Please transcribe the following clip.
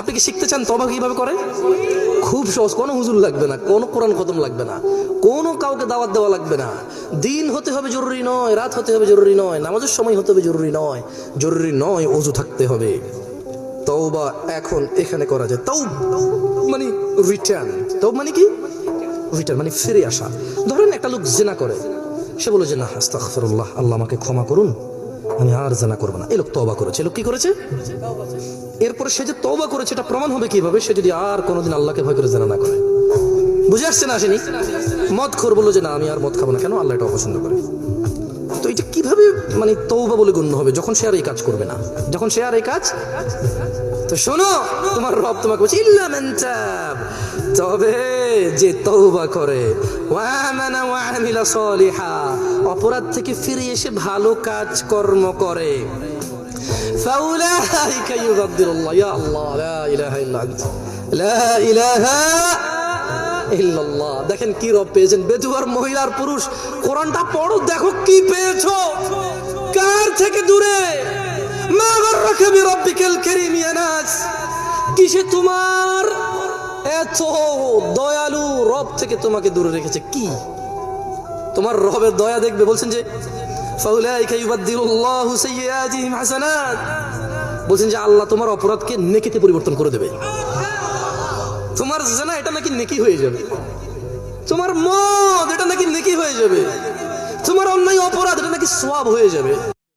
আপনি কি শিখতে চান তওবা কিভাবে করে? খুব সহজ, কোনো হুজুর লাগবে না, কোনো কোরআন খতম লাগবে না, কোনো কাউকে দাওয়াত দেওয়া লাগবে না। দিন হতে হবে জরুরি নয়, রাত হতে হবে জরুরি নয়, নামাজের সময় হতে হবে জরুরি নয়, জরুরি নয় ওযু থাকতে হবে। তওবা এখন এখানে করা যায়। মানে রিটার্ন। তওবা মানে কি? রিটার্ন মানে ফিরে আসা। ধরেন একটা লোক জিনা করে, সে বলে যে না আস্তাগফিরুল্লাহ, আল্লাহ আমাকে ক্ষমা করুন, আমি আর জিনা করব না। এই লোক তওবা করেছে। লোক কি করেছে? এরপরে সে যে তওবা করেছে এটা প্রমাণ হবে কিভাবে? সে যদি আর কোনোদিন আল্লাহকে ভয় করে জিনা না করে। বুঝে আসছে না? আসেনি? মদখোর বললো যে না আমি আর মদ খাবো না, কেন? আল্লাহ এটা অপছন্দ করে। তো এটা কিভাবে মানে তওবা বলে গণ্য হবে? যখন সে আর এই কাজ করবে না, যখন সে আর এই কাজ। তো শোনো, তোমার রব তোমাকে বলছে ইল্লা মান তাব, তবে যে তওবা করে, ওয়া আমানা ওয়া আমিলা সলিহা, অপরাধ থেকে ফিরে এসে ভালো কাজ কর্ম করে, ফাউলাইকা ইউবাদদিলুল্লাহ, ইয়া আল্লাহ লা ইলাহা ইল্লা আনতা, লা ইলাহা ইল্লাল্লাহ। দেখেন কি রব পেয়েছেন, বেদুয়ার মহিলার পুরুষ। কোরআনটা পড়ো, দেখো কি পেয়েছো, কার থেকে দূরে। মা গাররাকা বিরাব্বিকাল কারীম ইয়া নাস, কিসে তোমার এত দয়ালু রব থেকে তোমাকে দূরে রেখেছে? কি তোমার রবের দয়া দেখবে? বলছেন যে ফাউলাইকা ইউবাদদিলুল্লাহু সাইয়্যাতিহিম হাসানাত, বলছেন যে আল্লাহ তোমার অপরাধকে নেকিতে পরিবর্তন করে দেবে। তোমার জিনা এটা নাকি নেকি হয়ে যাবে, তোমার মদ এটা নাকি নেকি হয়ে যাবে, তোমার অন্যায় অপরাধ এটা নাকি সওয়াব হয়ে যাবে।